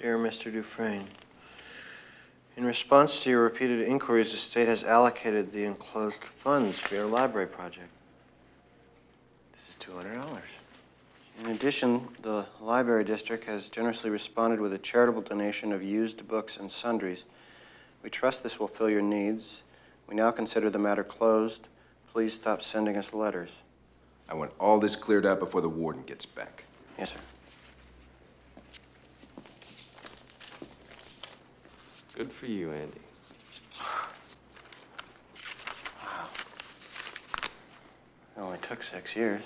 Dear Mr. Dufresne, in response to your repeated inquiries, the state has allocated the enclosed funds for your library project. This is $200. In addition, the library district has generously responded with a charitable donation of used books and sundries. We trust this will fill your needs. We now consider the matter closed. Please stop sending us letters. I want all this cleared out before the warden gets back. Yes, sir. Good for you, Andy. Wow. It only took 6 years.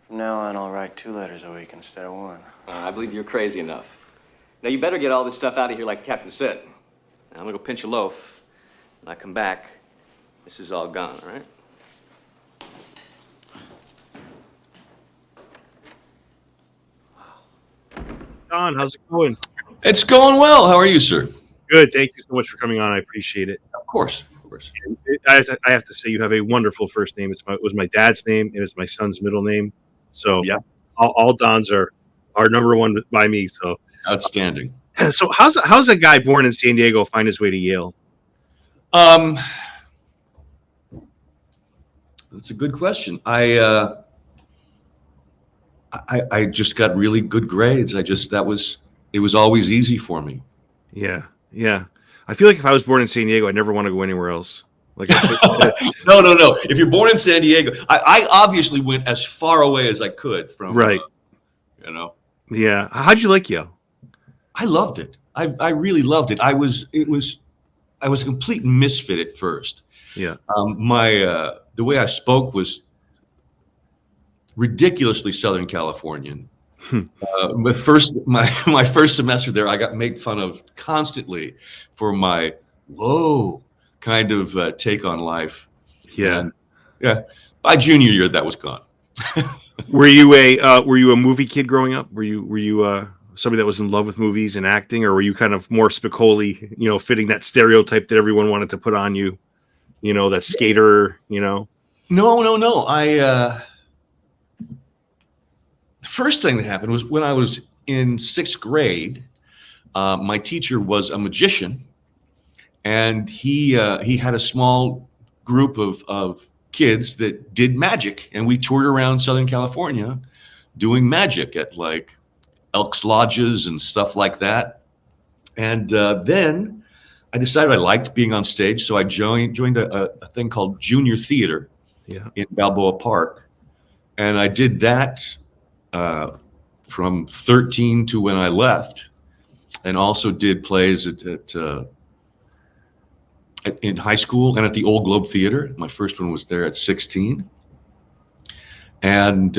From now on, I'll write 2 letters a week instead of 1. I believe you're crazy enough. Now, you better get all this stuff out of here like the captain said. Now, I'm gonna go pinch a loaf. When I come back, this is all gone, all right? Don, how's it going? It's going well. How are you, sir? Good. Thank you so much for coming on. I appreciate it. Of course, of course. I have to say you have a wonderful first name. It was my dad's name. It was my son's middle name. So Yeah. all Dons are number one by me. So Outstanding. so how's a guy born in San Diego find his way to Yale? That's a good question. I just got really good grades. It was always easy for me. Yeah. I feel like if I was born in San Diego, I'd never want to go anywhere else. Like No. If you're born in San Diego, I obviously went as far away as I could from. Right. Yeah. How'd you like Yale? I loved it. I really loved it. I was a complete misfit at first. Yeah. The way I spoke was ridiculously Southern Californian. But my first semester there, I got made fun of constantly for my low kind of take on life. Yeah. And, yeah. By junior year, that was gone. Were you a movie kid growing up? Were you somebody that was in love with movies and acting, or were you kind of more Spicoli, fitting that stereotype that everyone wanted to put on you, that skater, No. The first thing that happened was when I was in 6th grade. My teacher was a magician, and he had a small group of kids that did magic, and we toured around Southern California doing magic at like Elks Lodges and stuff like that. And then I decided I liked being on stage, so I joined a thing called junior theater in Balboa Park, and I did that from 13 to when I left, and also did plays in high school and at the Old Globe Theater. My first one was there at 16. And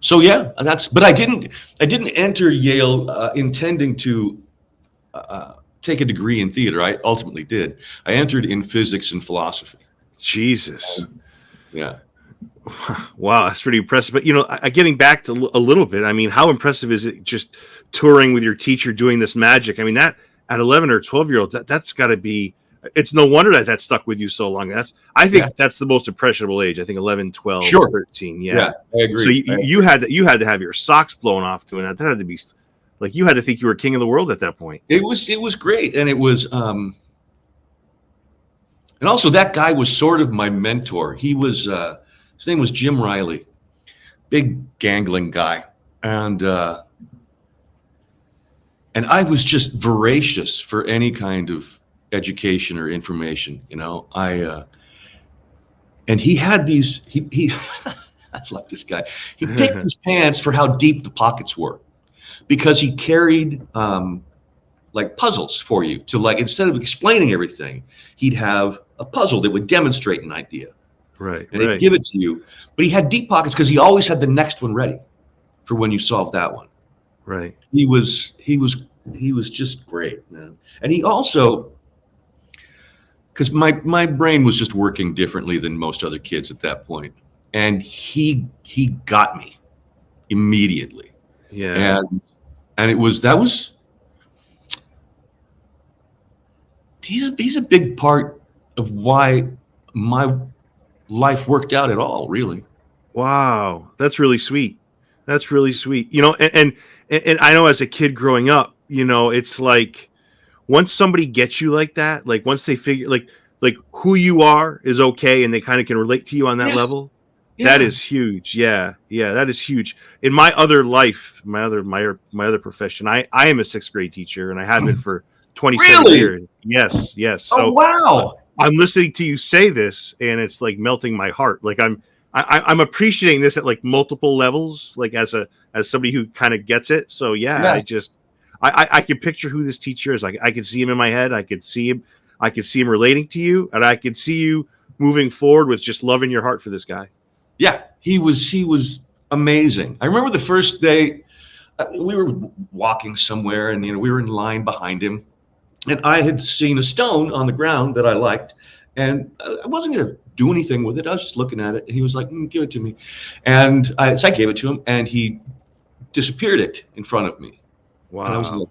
so yeah, but I didn't enter Yale intending to take a degree in theater. I ultimately did. I entered in physics and philosophy. Jesus. Yeah. Wow, that's pretty impressive. But getting back to a little bit, I mean, how impressive is it just touring with your teacher doing this magic? I mean, that at 11 or 12-year-old, that's got to be. It's no wonder that stuck with you so long. I think that's the most impressionable age. I think 11, 12, Sure. 13. Yeah, I agree. So you had to have your socks blown off to it. That had to be like you had to think you were king of the world at that point. It was great, and it was. And also, that guy was sort of my mentor. He was. His name was Jim Riley, big gangling guy, and I was just voracious for any kind of education or information. And he had these. He I love this guy. He picked his pants for how deep the pockets were, because he carried like puzzles for you to instead of explaining everything, he'd have a puzzle that would demonstrate an idea. Right. And he'd give it to you. But he had deep pockets because he always had the next one ready for when you solved that one. Right. He was just great, man. And he also, because my brain was just working differently than most other kids at that point. And he got me immediately. Yeah. And he's a big part of why my life worked out at all, really. Wow, that's really sweet. That's really sweet. And I know as a kid growing up, it's like once somebody gets you like that, like once they figure like who you are is okay and they kind of can relate to you on that Yes. level, Yeah. that is huge. Yeah. Yeah, that is huge. In my other life, my other profession, I am a sixth grade teacher and I have been for 27 Really? years. Yes, yes. Oh, So wow. I'm listening to you say this and it's like melting my heart. Like I'm appreciating this at like multiple levels, like as somebody who kind of gets it. So yeah, Yeah. I can picture who this teacher is. I can see him in my head. I could see him relating to you, and I could see you moving forward with just loving your heart for this guy. Yeah, he was amazing. I remember the first day we were walking somewhere, and we were in line behind him, and I had seen a stone on the ground that I liked, and I wasn't going to do anything with it. I was just looking at it, and he was like, "Give it to me," and so I gave it to him, and he disappeared it in front of me. Wow. And I was like,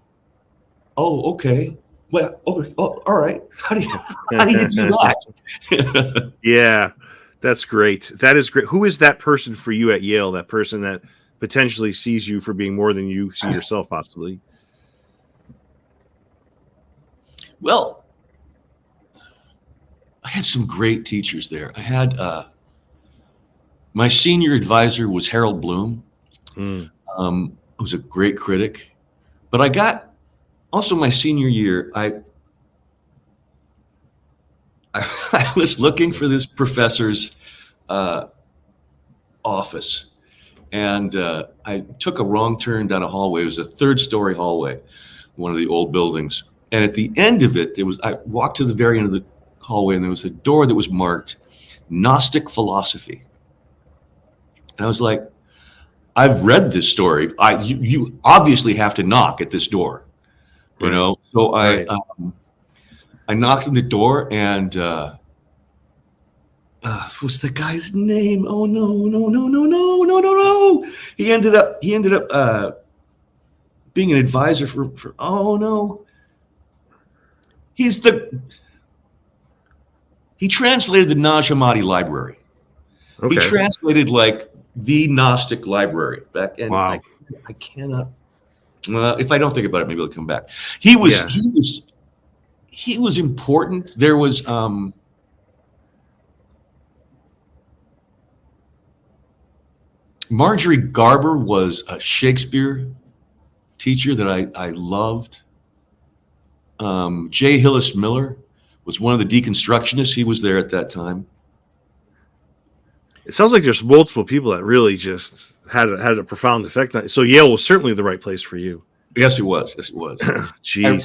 "Oh, okay. Well, all right. How do you do that?" Yeah, that's great. That is great. Who is that person for you at Yale? That person that potentially sees you for being more than you see yourself, possibly. Well, I had some great teachers there. I had my senior advisor was Harold Bloom. Was a great critic, but I got also my senior year. I was looking for this professor's office, and I took a wrong turn down a hallway. It was a third-story hallway, one of the old buildings. And at the end of it, I walked to the very end of the hallway, and there was a door that was marked Gnostic Philosophy. And I was like, I've read this story. You obviously have to knock at this door, So Right. I knocked on the door, and what's the guy's name? Oh no! He ended up being an advisor for. Oh no! He translated the Nag Hammadi library. Okay. He translated like the Gnostic library back, and Wow. I cannot. If I don't think about it, maybe it'll come back. He was important. There was Marjorie Garber was a Shakespeare teacher that I loved. J. Hillis Miller was one of the deconstructionists. He was there at that time. It sounds like there's multiple people that really just had a profound effect on you. So Yale was certainly the right place for you. Yes, it was. Jeez.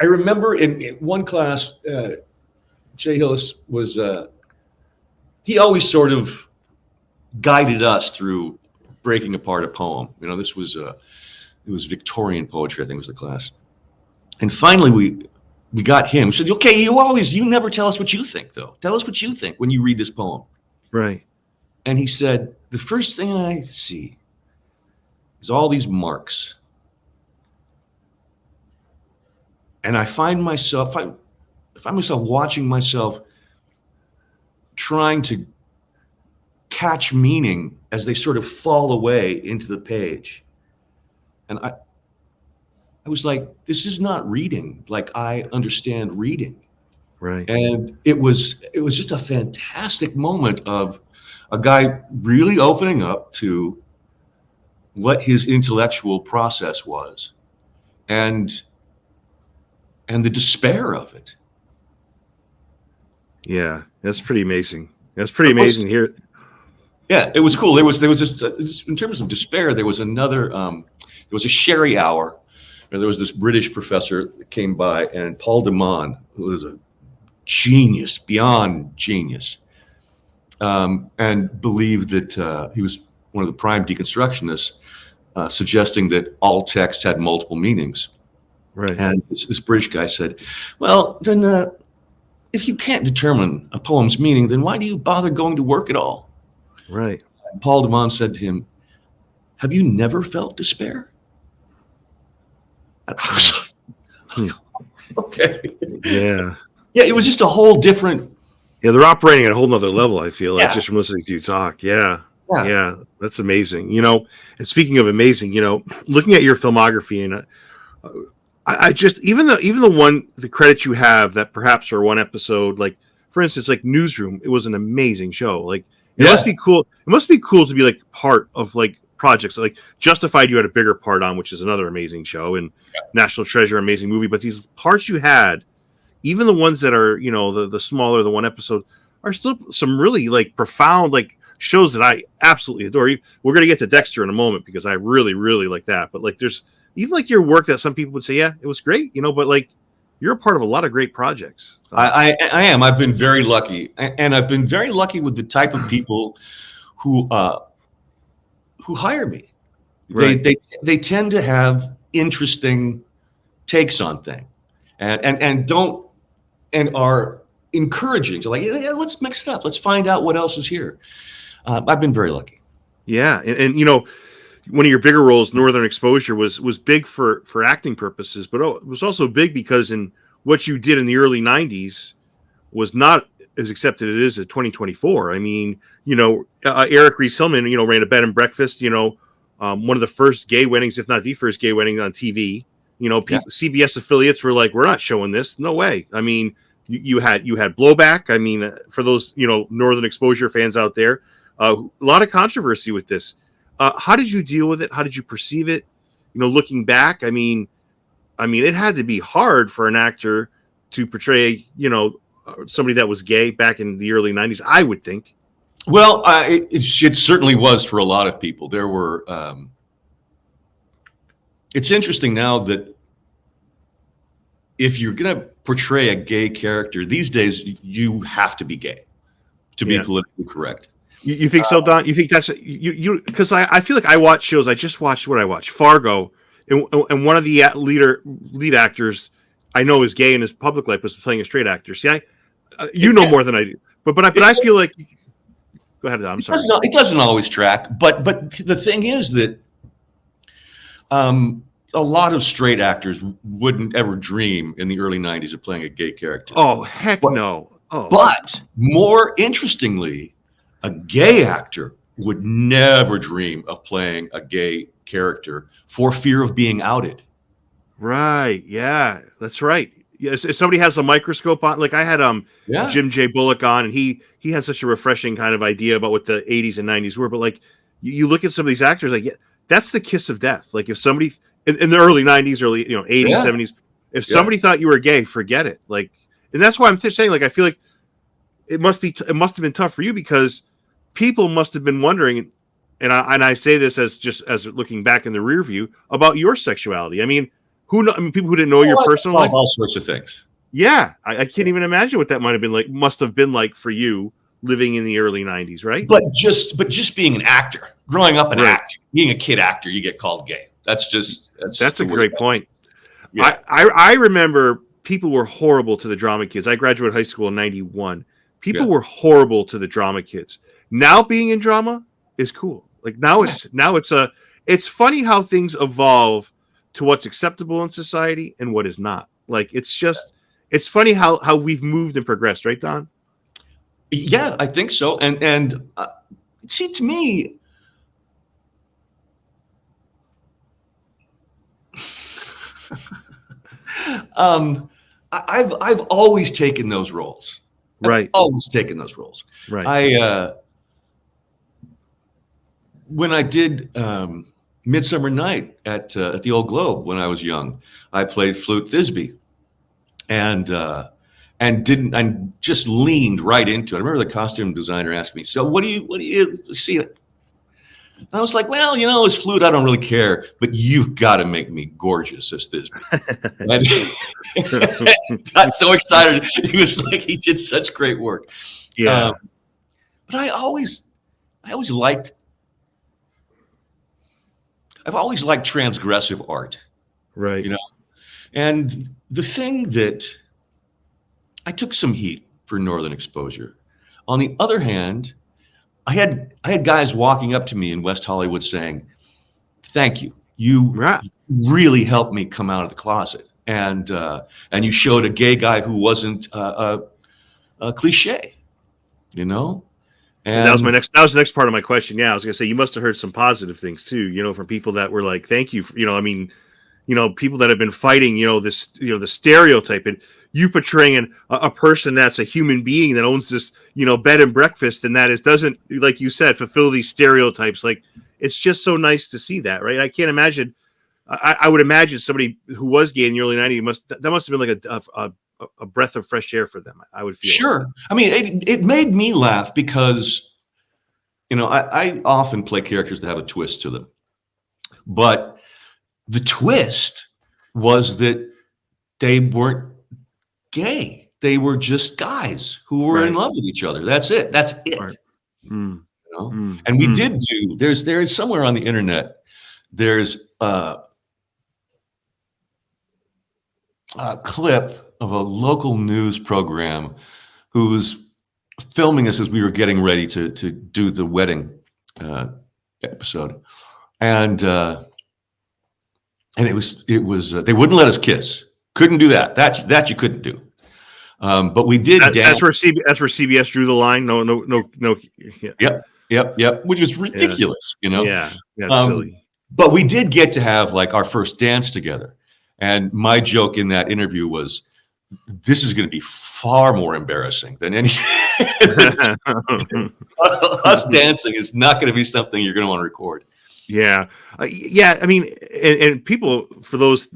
I remember in one class, J. Hillis was, he always sort of guided us through breaking apart a poem. This was, it was Victorian poetry, I think was the class. And finally we got him. We said, okay, you never tell us what you think though. Tell us what you think when you read this poem. Right. And he said, the first thing I see is all these marks. And I find myself watching myself trying to catch meaning as they sort of fall away into the page. And I was like, this is not reading like I understand reading. Right. And it was just a fantastic moment of a guy really opening up to what his intellectual process was and the despair of it. Yeah, that's pretty amazing. That's pretty amazing here. Yeah, it was cool. There was just in terms of despair, there was another there was a sherry hour. There was this British professor that came by, and Paul de Man, who was a genius, beyond genius, and believed that he was one of the prime deconstructionists, suggesting that all text had multiple meanings. Right. And this British guy said, well, then if you can't determine a poem's meaning, then why do you bother going to work at all? Right. And Paul de Man said to him, have you never felt despair? And I was like, okay. Yeah. Yeah, it was just a whole different. Yeah, they're operating at a whole nother level, I feel like, Yeah. just from listening to you talk. Yeah. Yeah, that's amazing. And speaking of amazing, looking at your filmography, and I just even the credits you have that perhaps are one episode, like for instance, like Newsroom, it was an amazing show. Like it must be cool. It must be cool to be like part of like projects like Justified. You had a bigger part on, which is another amazing show, and National Treasure, amazing movie. But these parts you had, even the ones that are the smaller, the one episode, are still some really like profound like shows that I absolutely adore. We're gonna get to Dexter in a moment because I really really like that. But like there's even like your work that some people would say, yeah, it was great, but like you're a part of a lot of great projects. So. I am. I've been very lucky, and I've been very lucky with the type of people who hire me. Right. They tend to have interesting takes on things, and are encouraging. So like, yeah, let's mix it up. Let's find out what else is here. I've been very lucky. Yeah, and one of your bigger roles, Northern Exposure, was big for acting purposes, but it was also big because in what you did in the early '90s was not as accepted as it is in 2024. I mean, Erick Reese Hillman, ran a bed and breakfast. One of the first gay weddings, if not the first gay wedding on TV. CBS affiliates were like, "We're not showing this. No way." I mean, you had blowback. I mean, for those Northern Exposure fans out there, a lot of controversy with this. How did you deal with it? How did you perceive it? Looking back, I mean, it had to be hard for an actor to portray, somebody that was gay back in the early '90s. I would think. Well, it certainly was for a lot of people. There were. It's interesting now that if you're going to portray a gay character these days, you have to be gay to be politically correct. You think so, Don? You think that's you? Because I feel like I watch shows. I just watched what I watched, Fargo, and one of the lead actors I know is gay in his public life was playing a straight actor. See, you know more than I do, but I feel like. Go ahead, Don. I'm sorry. It doesn't always track, but the thing is that a lot of straight actors wouldn't ever dream in the early '90s of playing a gay character. Oh heck no! Oh, but more interestingly. A gay actor would never dream of playing a gay character for fear of being outed. Right. Yeah, that's right. Yes, if somebody has a microscope on, like I had Jim J. Bullock on, and he has such a refreshing kind of idea about what the 80s and 90s were. But like you look at some of these actors, like that's the kiss of death. Like if somebody in the early 90s, early 80s, 70s, if somebody thought you were gay, forget it. Like, and that's why I'm saying, like, I feel like it must have been tough for you because people must have been wondering, and I say this as looking back in the rear view about your sexuality. I mean, people who didn't know your personal life, all sorts of things. Yeah, I can't even imagine what that might have been like. Must have been like for you living in the early '90s, right? But just being an actor, growing up an actor, being a kid actor, you get called gay. That's a great point. Yeah. I remember people were horrible to the drama kids. I graduated high school in '91. People were horrible to the drama kids. Now being in drama is cool. Like it's funny how things evolve to what's acceptable in society and what is not. Like it's funny how we've moved and progressed, right, Don? Yeah, I think so. And see, to me, I've always taken those roles. Right. I've always taken those roles. Right. When I did Midsummer Night at the Old Globe when I was young, I played Flute Thisbe, and just leaned right into it. I remember the costume designer asked me, "So what do you see?" And I was like, "Well, as Flute, I don't really care, but you've got to make me gorgeous as Thisbe." Got so excited. He was like, he did such great work. Yeah. But I've always liked transgressive art. Right. And the thing that I took some heat for Northern Exposure. On the other hand, I had guys walking up to me in West Hollywood saying, "Thank you. You really helped me come out of the closet, and you showed a gay guy who wasn't a cliche, That was the next part of my question. Yeah, I was gonna say you must have heard some positive things too, from people that were like, thank you for, people that have been fighting, this, the stereotype, and you portraying a person that's a human being that owns this, bed and breakfast, and doesn't, like you said, fulfill these stereotypes. Like, it's just so nice to see that, right? I can't imagine. I would imagine somebody who was gay in the early '90s must have been like a breath of fresh air for them. I would feel. Sure. I mean, it made me laugh because, I often play characters that have a twist to them, but the twist was that they weren't gay. They were just guys who were in love with each other. That's it. That's it. Right. Mm. And we did do. There is somewhere on the internet. There's a clip of a local news program who's filming us as we were getting ready to do the wedding episode, and it was they wouldn't let us kiss. Couldn't do that. That you couldn't do. But we did. That's where CBS drew the line. No. Yeah. Yep. Which was ridiculous. Yeah. That's silly. But we did get to have like our first dance together. And my joke in that interview was, this is going to be far more embarrassing than any. Us dancing is not going to be something you're going to want to record. Yeah. I mean, and people, for those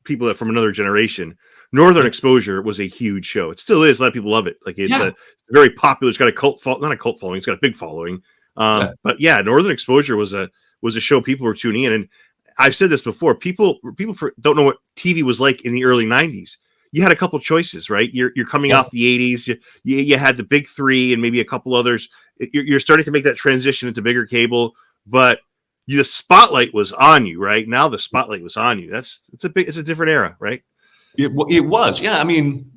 people that from another generation, Northern Exposure was a huge show. It still is. A lot of people love it. Like, it's a very popular. It's got not a cult following. It's got a big following. But yeah, Northern Exposure was a show people were tuning in. And I've said this before. People don't know what TV was like in the early '90s. You had a couple choices, right? You're coming off the '80s. You had the big three and maybe a couple others. You're starting to make that transition into bigger cable, but the spotlight was on you, right? Now the spotlight was on you. It's a different era, right? It was, yeah. I mean,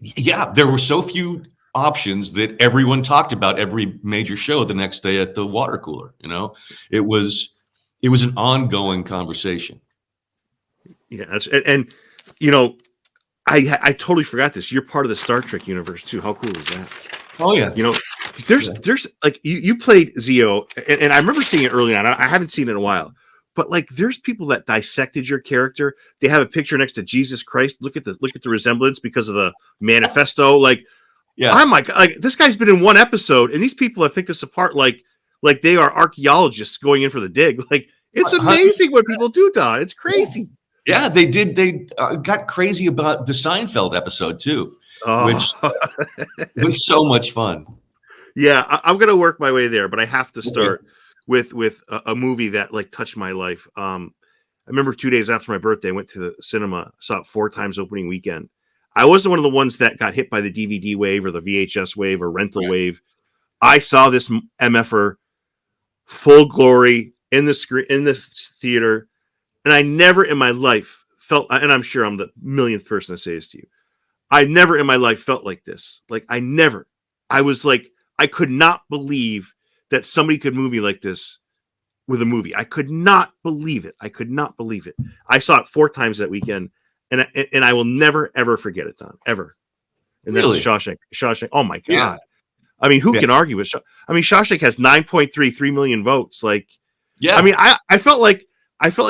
yeah, there were so few options that everyone talked about every major show the next day at the water cooler. It was an ongoing conversation. Yeah, and I totally forgot this. You're part of the Star Trek universe too. How cool is that? Oh yeah. There's like you played Zeo, and I remember seeing it early on. I haven't seen it in a while, but like there's people that dissected your character. They have a picture next to Jesus Christ. Look at the resemblance because of the manifesto. Like, yeah, I'm like this guy's been in one episode, and these people have picked this apart like they are archaeologists going in for the dig. Like, it's amazing 100%. What people do, Don. It's crazy. Yeah, they did. They got crazy about the Seinfeld episode too, which was so much fun. Yeah, I'm gonna work my way there, but I have to start with a movie that like touched my life. I remember 2 days after my birthday, I went to the cinema, saw it 4 times opening weekend. I wasn't one of the ones that got hit by the DVD wave or the VHS wave or rental wave. I saw this MFer full glory in this theater. And I never in my life felt, and I'm sure I'm the millionth person to say this to you, I never in my life felt like this. Like, I was like, I could not believe that somebody could move me like this with a movie. I could not believe it. I saw it 4 times that weekend, and I will never, ever forget it, Don, ever. And really? That's Shawshank. Oh, my God. Yeah. I mean, who can argue with Shawshank has 3 million votes. Like, yeah. I mean, I felt like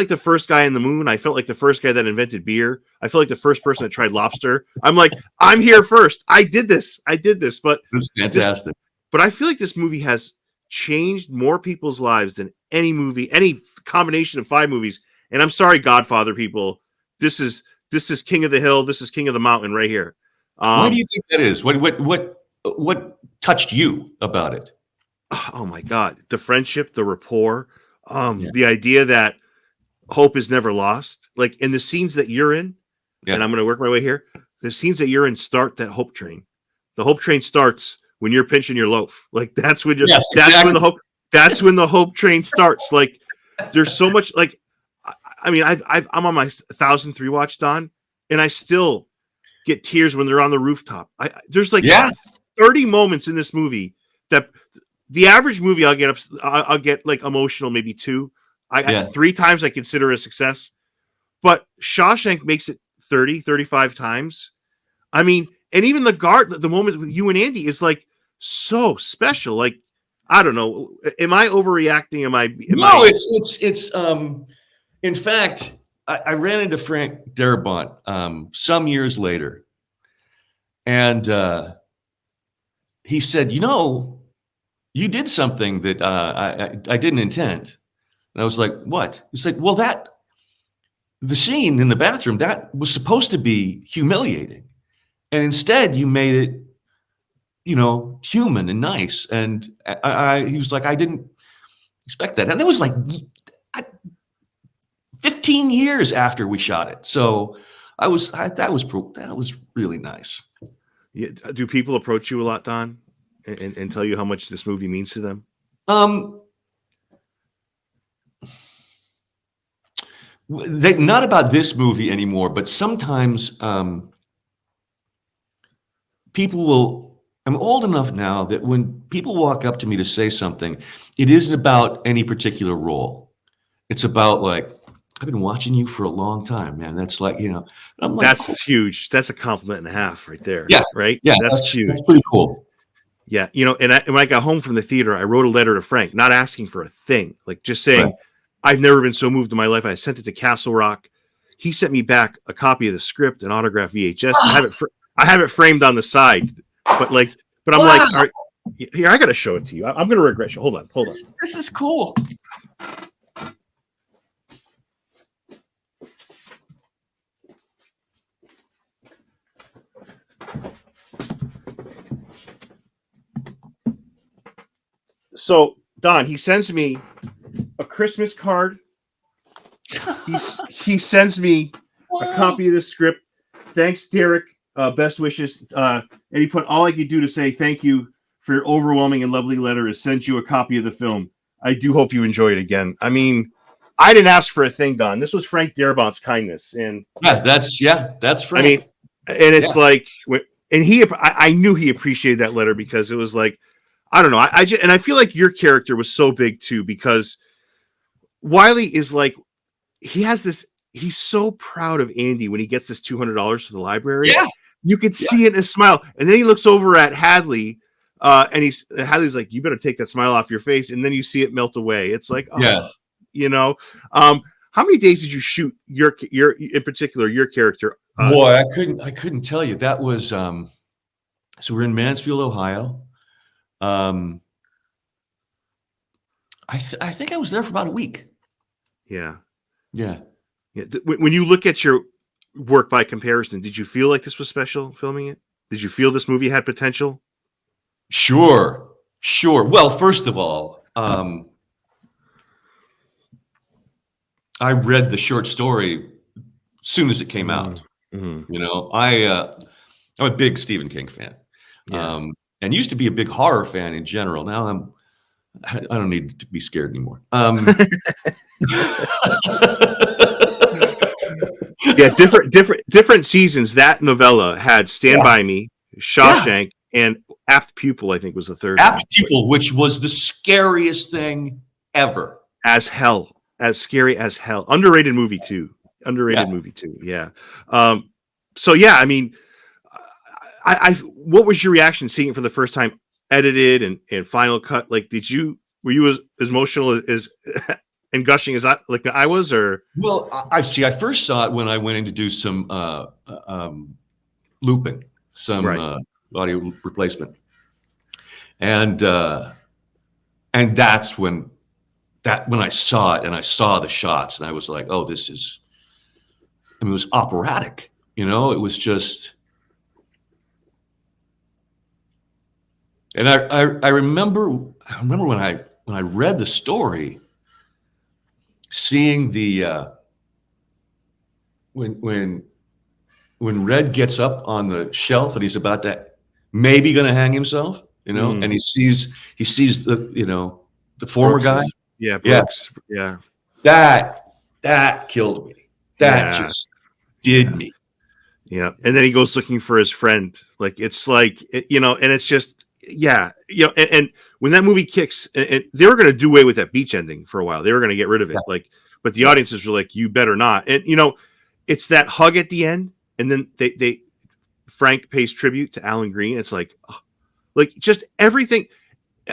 the first guy in the moon. I felt like the first guy that invented beer. I felt like the first person that tried lobster. I'm like, I'm here first. I did this. But it's fantastic. But I feel like this movie has changed more people's lives than any movie, any combination of 5 movies. And I'm sorry, Godfather people. This is King of the Hill. This is King of the Mountain right here. Why do you think that is? What touched you about it? Oh my God. The friendship, the rapport, the idea that hope is never lost. Like, in the scenes that you're in, and I'm going to work my way here, the scenes that you're in start that hope train. The hope train starts when you're pinching your loaf. Like, that's when that's when the hope train starts. Like, there's so much, like, I mean, I'm on my 1,000th rewatch, Don, and I still get tears when they're on the rooftop. There's like 30 moments in this movie that the average movie I'll get like emotional, maybe 2. 3 times I consider a success, but Shawshank makes it 30, 35 times. I mean, and even the moment with you and Andy is like so special. Like, I don't know. Am I overreacting? No, it's in fact, I ran into Frank Darabont some years later, and he said, you did something that I didn't intend. And I was like, what? He's like, well, the scene in the bathroom, that was supposed to be humiliating. And instead you made it, human and nice. And he was like, I didn't expect that. And that was like 15 years after we shot it. So that was really nice. Yeah. Do people approach you a lot, Don, and tell you how much this movie means to them? Not about this movie anymore, but sometimes I'm old enough now that when people walk up to me to say something, it isn't about any particular role. It's about like, I've been watching you for a long time, man. That's like, I'm like, That's cool. huge. That's a compliment and a half right there. Yeah. Right. Yeah. That's huge. That's pretty cool. Yeah. And when I got home from the theater, I wrote a letter to Frank, not asking for a thing, like just saying, Right. I've never been so moved in my life. I sent it to Castle Rock. He sent me back a copy of the script, an autographed VHS. I have it framed on the side, but I'm like, all right, here, I got to show it to you. I'm going to regret you. Hold on. This is cool. So Don, he sends me a Christmas card. He sends me a copy of the script. Thanks, Derek. Best wishes. And he put, all I could do to say thank you for your overwhelming and lovely letter is send you a copy of the film. I do hope you enjoy it again. I mean, I didn't ask for a thing, Don. This was Frank Darabont's kindness. And that's Frank. I mean, and it's like, and I knew he appreciated that letter because it was like, I don't know. I feel like your character was so big too, because Wiley is like, he's so proud of Andy when he gets this $200 for the library. Yeah. You could see it in his smile. And then he looks over at Hadley, and Hadley's like, you better take that smile off your face. And then you see it melt away. It's like, oh, how many days did you shoot your in particular, your character? Boy, I couldn't tell you. That was, so we're in Mansfield, Ohio. I think I was there for about a week. Yeah. Yeah. When you look at your work by comparison, did you feel like this was special filming it? Did you feel this movie had potential? Sure. Well, first of all, I read the short story as soon as it came out. Mm-hmm. I'm a big Stephen King fan, and used to be a big horror fan in general. Now I don't need to be scared anymore. Yeah, different seasons. That novella had Stand By Me, Shawshank, and Apt Pupil, I think, was the third. Apt Pupil, which was the scariest thing ever. As hell. As scary as hell. Underrated movie too. Yeah. So yeah, I mean, what was your reaction seeing it for the first time, edited and final cut? Like, were you as emotional as and gushing as I was, or? Well, I first saw it when I went in to do some looping, some audio replacement, and that's when I saw it and I saw the shots and I was like, oh, this is. I mean, it was operatic, it was just. And I remember when I read the story, seeing the when Red gets up on the shelf and he's about to maybe going to hang himself, and he sees the the former guy. Yeah, Brooks. Yeah. That killed me. That just did me. Yeah, and then he goes looking for his friend. Like, it's like, and it's just, and when that movie kicks, and they were going to do away with that beach ending for a while. They were going to get rid of it. Like, but the audiences were like, you better not. And, it's that hug at the end. And then they Frank pays tribute to Alan Green. It's like just everything.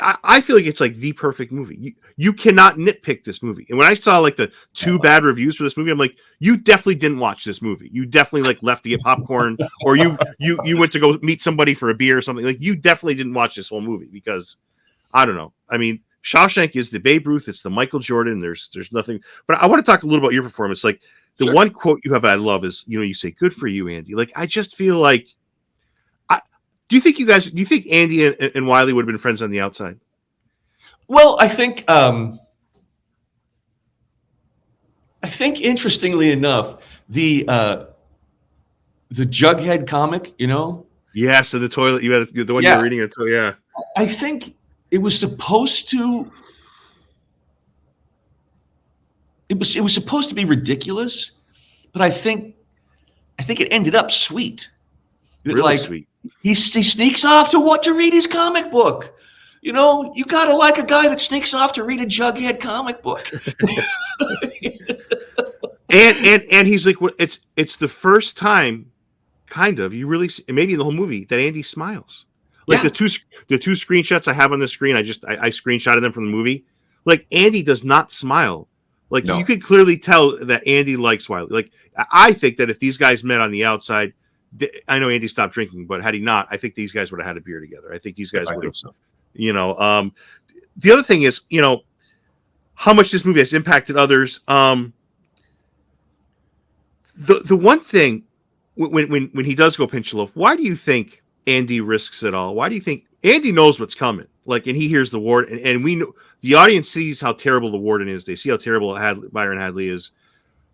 I feel like it's like the perfect movie. You cannot nitpick this movie. And when I saw like the 2 bad reviews for this movie, I'm like, you definitely didn't watch this movie. You definitely like left to get popcorn, or you went to go meet somebody for a beer or something. Like you definitely didn't watch this whole movie because I don't know. I mean, Shawshank is the Babe Ruth. It's the Michael Jordan. There's nothing. But I want to talk a little about your performance. Like the one quote you have I love is, you say, "Good for you, Andy." Like I just feel like. Do you think Andy and Wiley would have been friends on the outside? Well, I think interestingly enough, the Jughead comic, Yes, so the toilet you had the one you were reading it. Yeah, I think it was supposed to. It was supposed to be ridiculous, but I think it ended up sweet. Really sweet. He sneaks off to read his comic book. You gotta like a guy that sneaks off to read a Jughead comic book. and he's like, it's the first time, kind of, you really maybe in the whole movie that Andy smiles. Like the two screenshots I have on the screen, I screenshotted them from the movie. Like Andy does not smile. Like you could clearly tell that Andy likes Wiley. Like I think that if these guys met on the outside. I know Andy stopped drinking, but had he not, I think these guys would have had a beer together. I think these guys would have. So. The other thing is, how much this movie has impacted others. The one thing when he does go pinch a loaf, why do you think Andy risks it all? Why do you think Andy knows what's coming? Like, and he hears the warden, and we know the audience sees how terrible the warden is. They see how terrible Byron Hadley is.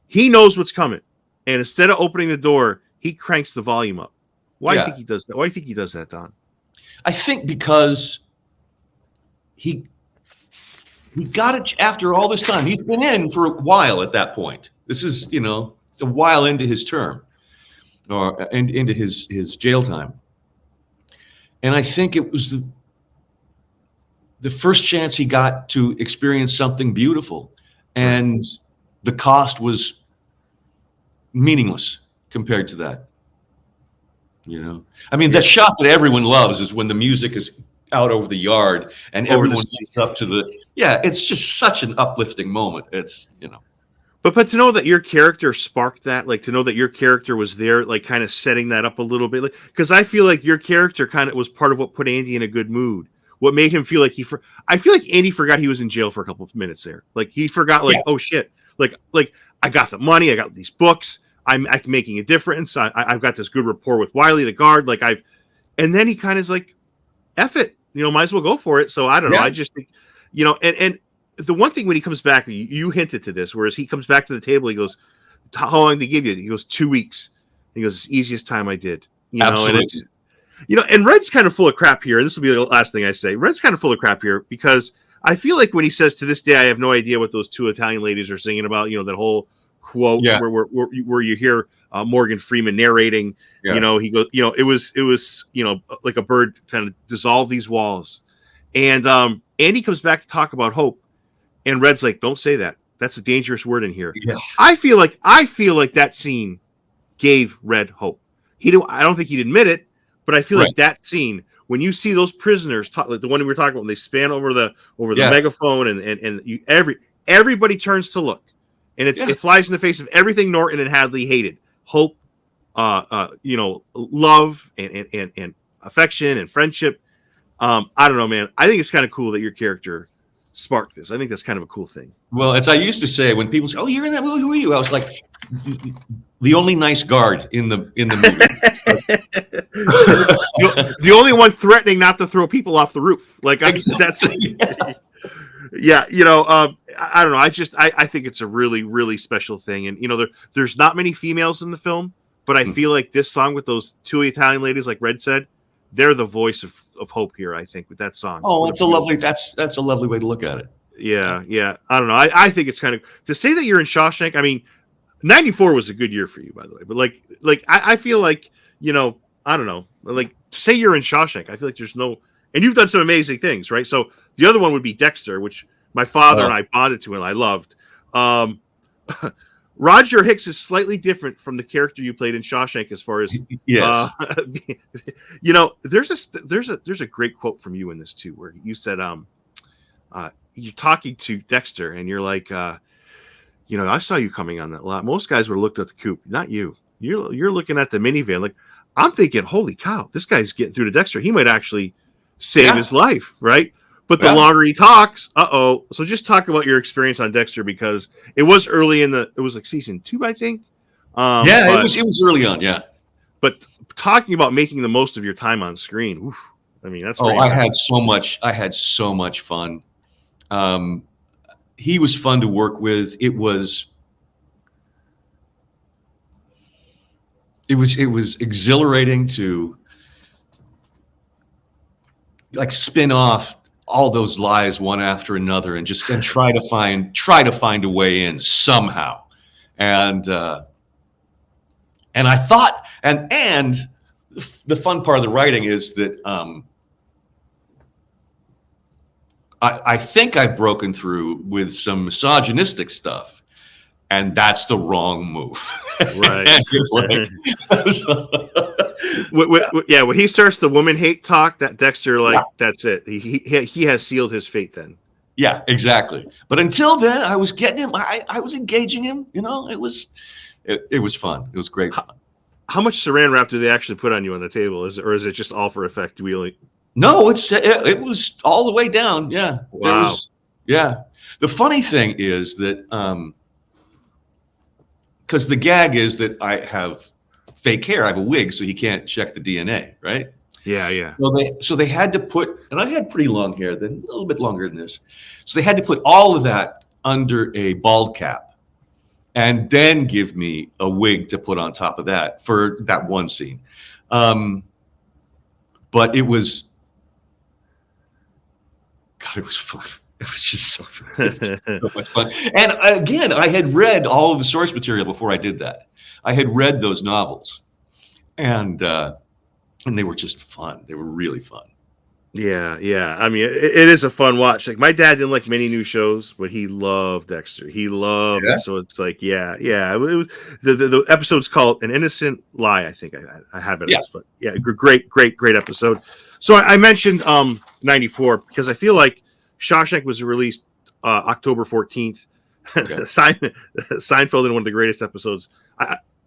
He knows what's coming, and instead of opening the door. He cranks the volume up. Why do you think he does that? Why do you think he does that, Don? I think because he got it after all this time. He's been in for a while at that point. This is, it's a while into his term or into his jail time. And I think it was the first chance he got to experience something beautiful. And the cost was meaningless. Compared to that, I mean, the shot that everyone loves is when the music is out over the yard and everyone looks up to it's just such an uplifting moment. It's, But to know that your character sparked that, like to know that your character was there, like kind of setting that up a little bit, like, because I feel like your character kind of was part of what put Andy in a good mood. What made him feel like I feel like Andy forgot he was in jail for a couple of minutes there. Like he forgot, oh shit, like I got the money, I got these books. I'm making a difference. I've got this good rapport with Wiley, the guard. And then he kind of is like, F it, might as well go for it. So I don't know. I just think, and the one thing when he comes back, you hinted to this, whereas he comes back to the table, he goes, how long did they give you? He goes, 2 weeks. He goes, easiest time I did. Absolutely. And Red's kind of full of crap here. And this will be the last thing I say. Red's kind of full of crap here because I feel like when he says to this day, I have no idea what those 2 Italian ladies are singing about, that whole quote where you hear Morgan Freeman narrating, he goes, it was like a bird kind of dissolve these walls. And Andy comes back to talk about hope. And Red's like, don't say that. That's a dangerous word in here. Yeah. I feel like that scene gave Red hope. I don't think he'd admit it, but I feel like that scene, when you see those prisoners, like the one we were talking about, when they span over the megaphone and everybody turns to look. And it flies in the face of everything Norton and Hadley hated: hope, love, and affection and friendship. I don't know, man. I think it's kind of cool that your character sparked this. I think that's kind of a cool thing. Well, as I used to say, when people say, "Oh, you're in that movie. Who are you?" I was like, the only nice guard in the movie. the only one threatening not to throw people off the roof. Like that's. Yeah, I don't know. I think it's a really, really special thing. And, there's not many females in the film, but I feel like this song with those 2 Italian ladies, like Red said, they're the voice of hope here, I think, with that song. Oh, that's a lovely way to look at it. Yeah. I don't know. I think it's kind of, to say that you're in Shawshank, I mean, 94 was a good year for you, by the way. But I feel like, I don't know, like to say you're in Shawshank, I feel like there's no, and you've done some amazing things, right? So the other one would be Dexter, which my father and I bonded to and I loved. Roger Hicks is slightly different from the character you played in Shawshank as far as Yes. There's a great quote from you in this too, where you said you're talking to Dexter and you're like I saw you coming on that lot. Most guys would have looked at the coupe, not you. You're looking at the minivan. Like, I'm thinking, holy cow, this guy's getting through to Dexter. He might actually save his life, right? But the longer he talks, So just talk about your experience on Dexter, because it was early it was like season 2, I think. It was early on, yeah. But talking about making the most of your time on screen, oof, I mean, that's I had so much fun. He was fun to work with. It was exhilarating to like spin off all those lies one after another and try to find a way in somehow. And I thought, and the fun part of the writing is that I think I've broken through with some misogynistic stuff, and that's the wrong move. Right. When he starts the woman hate talk, that Dexter, that's it. He has sealed his fate then. Yeah, exactly. But until then, I was getting him. I was engaging him. It was fun. It was great fun. How much saran wrap do they actually put on you on the table? Is it just all for effect wheeling? No, it was all the way down. Yeah. Wow. The funny thing is that because the gag is that I have fake hair. I have a wig, so he can't check the DNA, right? Yeah. So they had to put, and I had pretty long hair then, a little bit longer than this. So they had to put all of that under a bald cap and then give me a wig to put on top of that for that one scene. But it was fun. It was just so much fun. And again, I had read all of the source material before I did that. I had read those novels, and they were just fun. They were really fun. Yeah. I mean, it is a fun watch. Like, my dad didn't like many new shows, but he loved Dexter. He loved it. So it's like, yeah. It was, the episode's called An Innocent Lie. I think I have it. Yeah. But yeah, great episode. So I mentioned 94 because I feel like Shawshank was released October 14th. Okay. Seinfeld in one of the greatest episodes.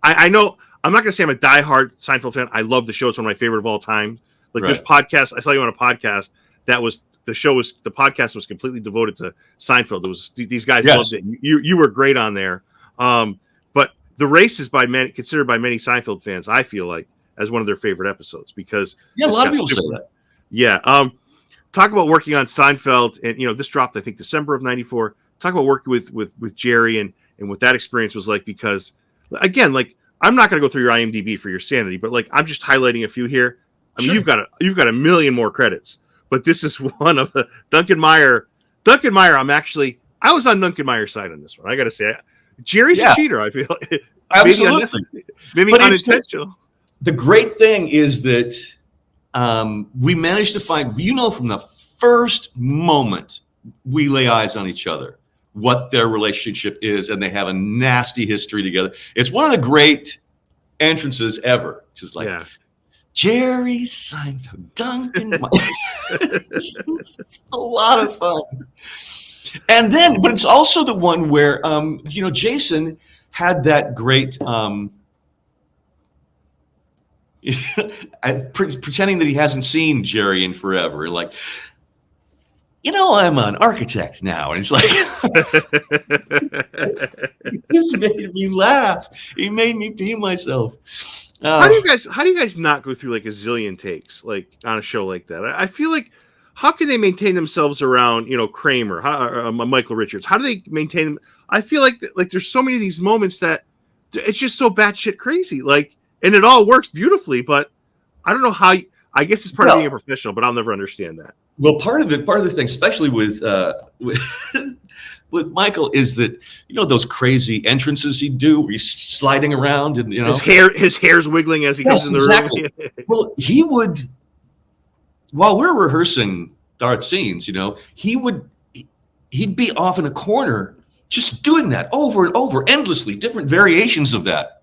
I know I'm not going to say I'm a diehard Seinfeld fan. I love the show. It's one of my favorite of all time. Like, there's podcasts. I saw you on a podcast the podcast was completely devoted to Seinfeld. It was these guys loved it. You were great on there. But The Race is considered by many Seinfeld fans, I feel like, as one of their favorite episodes because a lot of people say that. Yeah. Talk about working on Seinfeld, and this dropped I think December of '94. Talk about working with Jerry and what that experience was like, because again, like, I'm not going to go through your IMDb for your sanity, but like, I'm just highlighting a few here. I mean, you've got a million more credits, but this is one of the Duncan Meyer. I was on Duncan Meyer's side on this one. I got to say, Jerry's a cheater. I feel absolutely, maybe unintentional. The great thing is that we managed to find, from the first moment we lay eyes on each other, what their relationship is, and they have a nasty history together. It's one of the great entrances ever. Just like Jerry Seinfeld, Duncan Meyer. It's a lot of fun. And then, but it's also the one where, Jason had that great, pretending that he hasn't seen Jerry in forever. Like, I'm an architect now. And it's like, he just made me laugh. He made me pee myself. How do you guys not go through like a zillion takes, like, on a show like that? I feel like, how can they maintain themselves around, Kramer, Michael Richards? How do they maintain them? I feel like there's so many of these moments that it's just so batshit crazy. Like, and it all works beautifully, but I don't know how. I guess it's part of being a professional, but I'll never understand that. Well, part of the thing, especially with Michael, is that those crazy entrances he'd do, where he's sliding around and his hair's wiggling as he comes in the room. Well, he would, while we're rehearsing our scenes, he'd be off in a corner just doing that over and over, endlessly, different variations of that.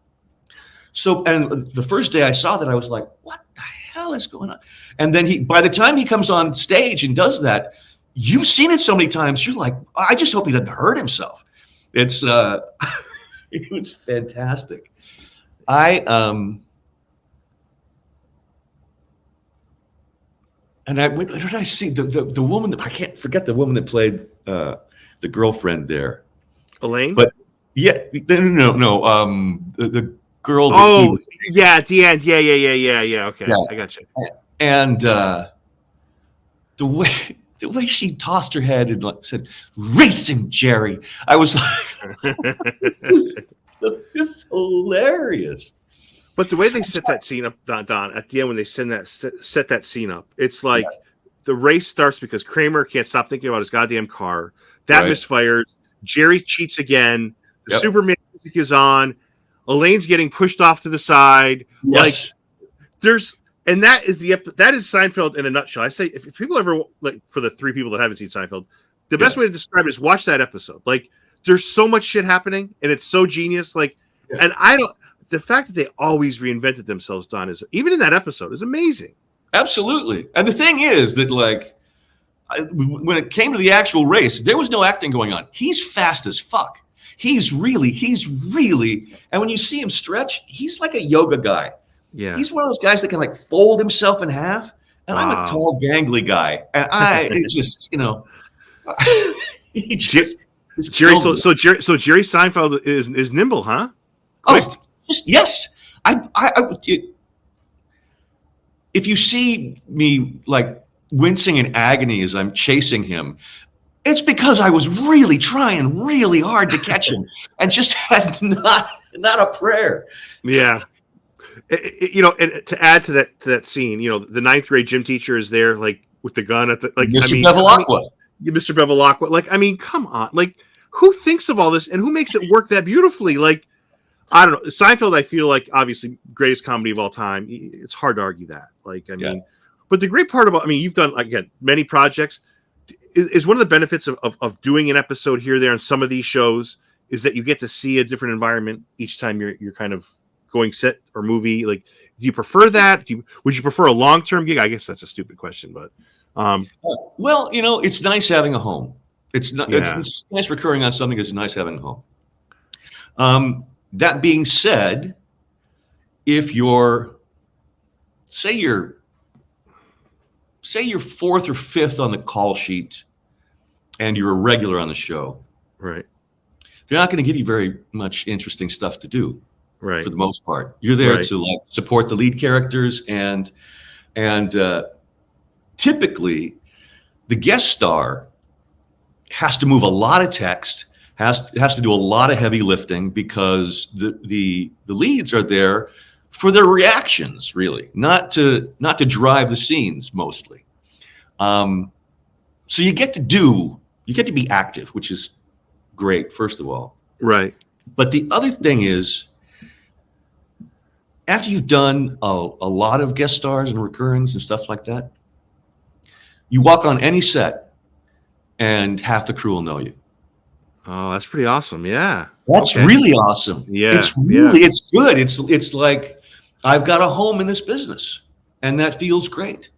So, and the first day I saw that, I was like, what the hell is going on? And then by the time he comes on stage and does that, you've seen it so many times, you're like, I just hope he doesn't hurt himself. It's, it was fantastic. What did I see? The woman, I can't forget the woman that played the girlfriend there. Elaine? But yeah, no. The girl. Oh, yeah, at the end. Yeah. Okay, Yeah. I got you. And the way she tossed her head and said, "Racing Jerry," I was like, "This is hilarious." But the way they set that scene up, Don, at the end when they set that scene up, it's like the race starts because Kramer can't stop thinking about his goddamn car. That misfires. Jerry cheats again. The Superman music is on. Elaine's getting pushed off to the side. Yes. And that is Seinfeld in a nutshell. I say if people ever, like, for the 3 people that haven't seen Seinfeld, the best way to describe it is watch that episode. Like, there's so much shit happening and it's so genius. Like, and the fact that they always reinvented themselves, Don, is even in that episode is amazing. Absolutely. And the thing is that, like, when it came to the actual race, there was no acting going on. He's fast as fuck. He's really, and when you see him stretch, he's like a yoga guy. Yeah. He's one of those guys that can, like, fold himself in half. And I'm a tall, gangly guy. And it just, he just Jerry Seinfeld is nimble, huh? Quick. Oh, yes. If you see me, like, wincing in agony as I'm chasing him, it's because I was really trying really hard to catch him and just had not a prayer. Yeah. And to add to that scene, the 9th grade gym teacher is there, like, with the gun at the, like, Mr. Bevilacqua. Mr. Bevilacqua. Like, I mean, come on. Like, who thinks of all this and who makes it work that beautifully? Like, I don't know. Seinfeld, I feel like, obviously, greatest comedy of all time. It's hard to argue that. Like, I mean, but the great part about, you've done, again, many projects. Is one of the benefits of doing an episode here, there, on some of these shows is that you get to see a different environment each time you're kind of going set or movie. Like, do you prefer that? Would you prefer a long-term gig? I guess that's a stupid question, but. Well, it's nice having a home. It's nice recurring on something. It's nice having a home. That being said, if you're 4th or 5th on the call sheet and you're a regular on the show, right? They're not going to give you very much interesting stuff to do, right? For the most part, you're there to, like, support the lead characters, and typically the guest star has to move a lot of text, has to do a lot of heavy lifting, because the leads are there for their reactions, really, not to drive the scenes mostly. So you get to be active, which is great, first of all. Right. But the other thing is, after you've done a lot of guest stars and recurrings and stuff like that, you walk on any set and half the crew will know you. Oh, that's pretty awesome. Yeah. That's really awesome. Yeah. It's good. It's like, I've got a home in this business, and that feels great.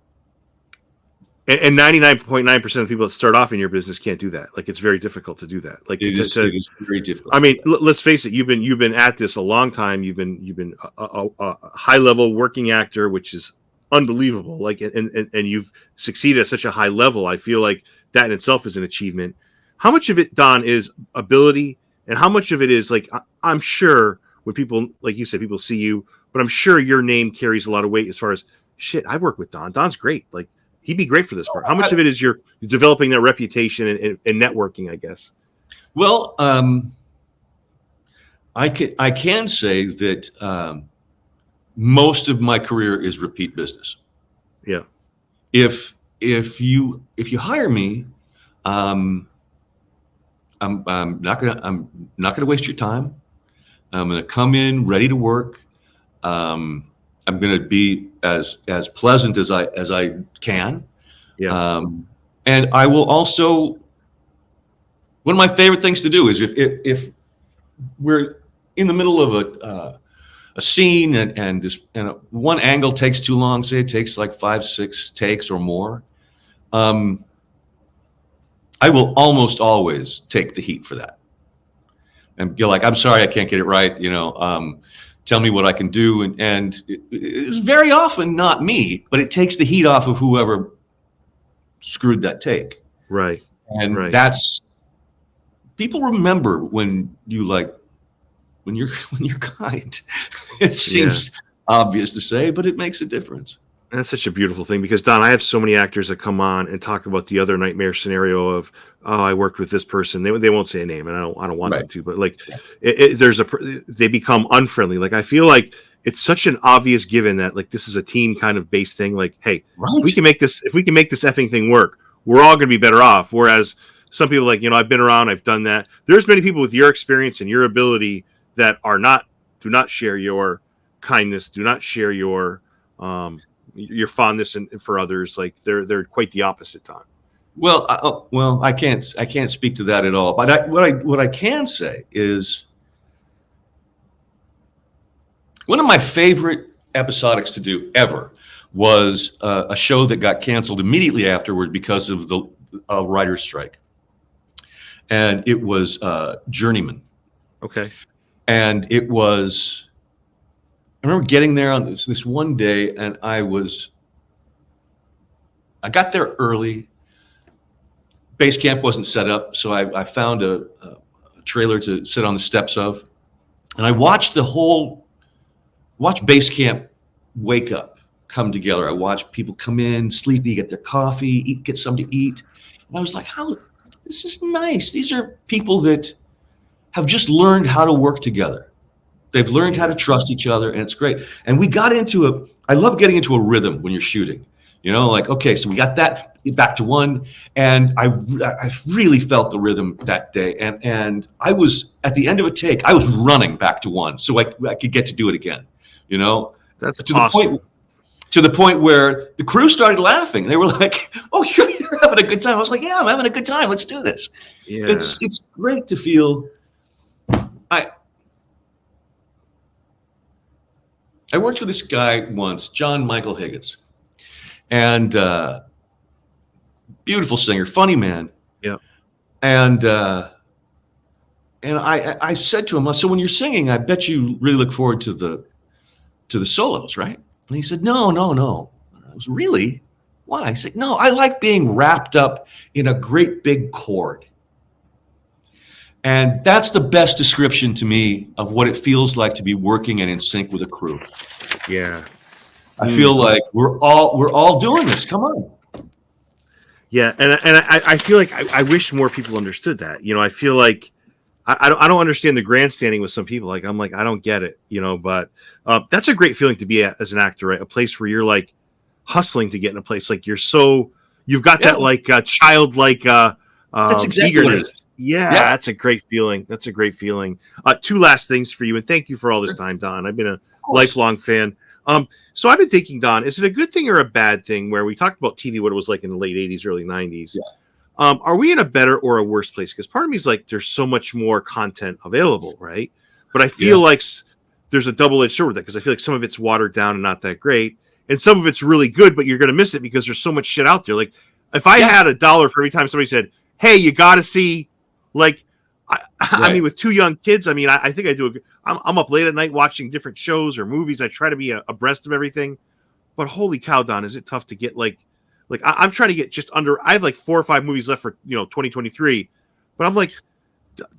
And 99.9% of people that start off in your business can't do that. Like, it's very difficult to do that. Like, it is very difficult. I mean, let's face it. You've been at this a long time. You've been a high level working actor, which is unbelievable. Like, and you've succeeded at such a high level. I feel like that in itself is an achievement. How much of it, Don, is ability, and how much of it is, like, I'm sure when people, like you said, people see you, but I'm sure your name carries a lot of weight as far as, shit, I've worked with Don. Don's great. Like, he'd be great for this part. How much of it is you're developing that reputation and networking, I guess? Well, I can say that most of my career is repeat business. Yeah. If you hire me, I'm not gonna waste your time. I'm gonna come in ready to work. I'm gonna be as pleasant as I can. Yeah. And I will also One of my favorite things to do is if we're in the middle of a scene and one angle takes too long, say it takes like 5-6 takes or more, I will almost always take the heat for that. And you're like, I'm sorry, I can't get it right. Tell me what I can do. And it's very often not me, but it takes the heat off of whoever screwed that take. Right. And that's, people remember when you're kind. It seems obvious to say, but it makes a difference. That's such a beautiful thing because, Don, I have so many actors that come on and talk about the other nightmare scenario of, oh, I worked with this person. They won't say a name, and I don't want them to, but like, they become unfriendly. Like, I feel like it's such an obvious given that like this is a team kind of based thing. Like, hey, if we can make this effing thing work, we're all going to be better off. Whereas some people like, I've been around, I've done that. There's many people with your experience and your ability that do not share your kindness, do not share your fondness and for others. Like they're quite the opposite, Don. Well, I can't speak to that at all. But what I can say is one of my favorite episodics to do ever was a show that got canceled immediately afterward because of the writer's strike, and it was Journeyman. Okay, and it was. I remember getting there on this one day, and I got there early. Base camp wasn't set up, so I found a trailer to sit on the steps of, and I watched base camp wake up, come together. I watched people come in, sleepy, get their coffee, get something to eat, and I was like, this is nice. These are people that have just learned how to work together. They've learned how to trust each other, and it's great. And we got I love getting into a rhythm when you're shooting. Like, okay, so we got that back to one, and I really felt the rhythm that day. And I was, at the end of a take, I was running back to one so I could get to do it again. That's awesome. To the point where the crew started laughing. They were like, "Oh, you're having a good time." I was like, "Yeah, I'm having a good time. Let's do this." Yeah. It's great to feel. I worked with this guy once, John Michael Higgins, and beautiful singer, funny man. Yeah. And I said to him, so when you're singing, I bet you really look forward to the solos, right? And he said, no. I was, really? Why? He said, no, I like being wrapped up in a great big chord. And that's the best description to me of what it feels like to be working and in sync with a crew. Yeah. I feel like we're all doing this. Come on. Yeah, and I feel like I wish more people understood that. I feel like I don't understand the grandstanding with some people. Like I'm like, I don't get it, but that's a great feeling to be at as an actor, right? A place where you're like hustling to get in a place. Like you've got that like childlike that's exactly eagerness. Yeah, that's a great feeling. That's a great feeling. Two last things for you, and thank you for all this time, Don. I've been a lifelong fan. So I've been thinking, Don, is it a good thing or a bad thing where we talked about TV, what it was like in the late 80s, early 90s? Yeah. Are we in a better or a worse place? Because part of me is like, there's so much more content available, right? But I feel like there's a double-edged sword with that because I feel like some of it's watered down and not that great. And some of it's really good, but you're going to miss it because there's so much shit out there. Like if I had $1 for every time somebody said, hey, you got to see, like, I mean, with 2 young kids, I mean, I think I do. I'm up late at night watching different shows or movies. I try to be abreast of everything. But holy cow, Don, is it tough to get like I'm trying to get just under. I have like 4 or 5 movies left for 2023, but I'm like,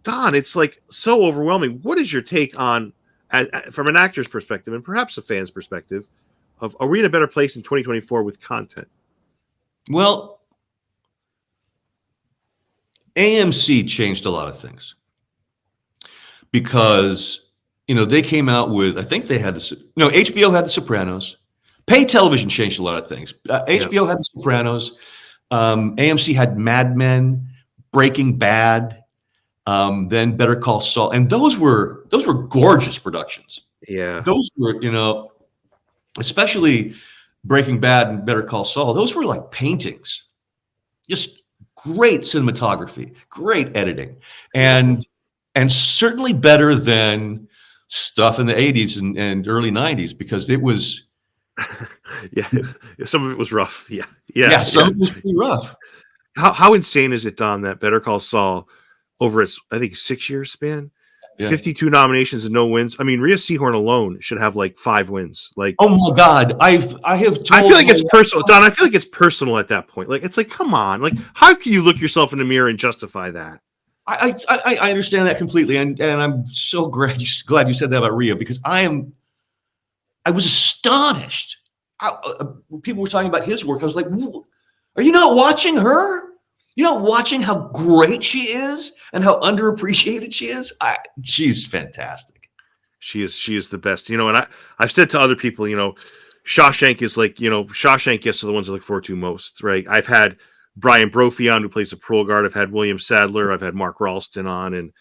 Don, it's like so overwhelming. What is your take on, from an actor's perspective and perhaps a fan's perspective, of are we in a better place in 2024 with content? Well, AMC changed a lot of things because, they came out with, I think they had HBO had The Sopranos. Pay television changed a lot of things. HBO had The Sopranos. AMC had Mad Men, Breaking Bad, then Better Call Saul. And those were gorgeous productions. Yeah. Those were, especially Breaking Bad and Better Call Saul, those were like paintings. Just great cinematography, great editing, and certainly better than stuff in the 80s and early 90s, because it was Yeah, some of it was rough. Yeah, some of it was pretty rough. How insane is it, Don, that Better Call Saul, over its, I think, 6-year span, 52 nominations and no wins. I mean, Rhea Seehorn alone should have like 5 wins. Like, oh my God, I have told. I feel like it's personal, Don. I feel like it's personal at that point. Like, it's like, come on, like, how can you look yourself in the mirror and justify that? I understand that completely, and I'm so glad you said that about Rhea, because I was astonished. People were talking about his work. I was like, are you not watching her? You're not watching how great she is and how underappreciated she is? She's fantastic. She is the best. You know, and I've said to other people, you know, Shawshank is like, you know, Shawshank gets to the ones I look forward to most, right? I've had Brian Brophy on, who plays the parole guard. I've had William Sadler. I've had Mark Ralston on, and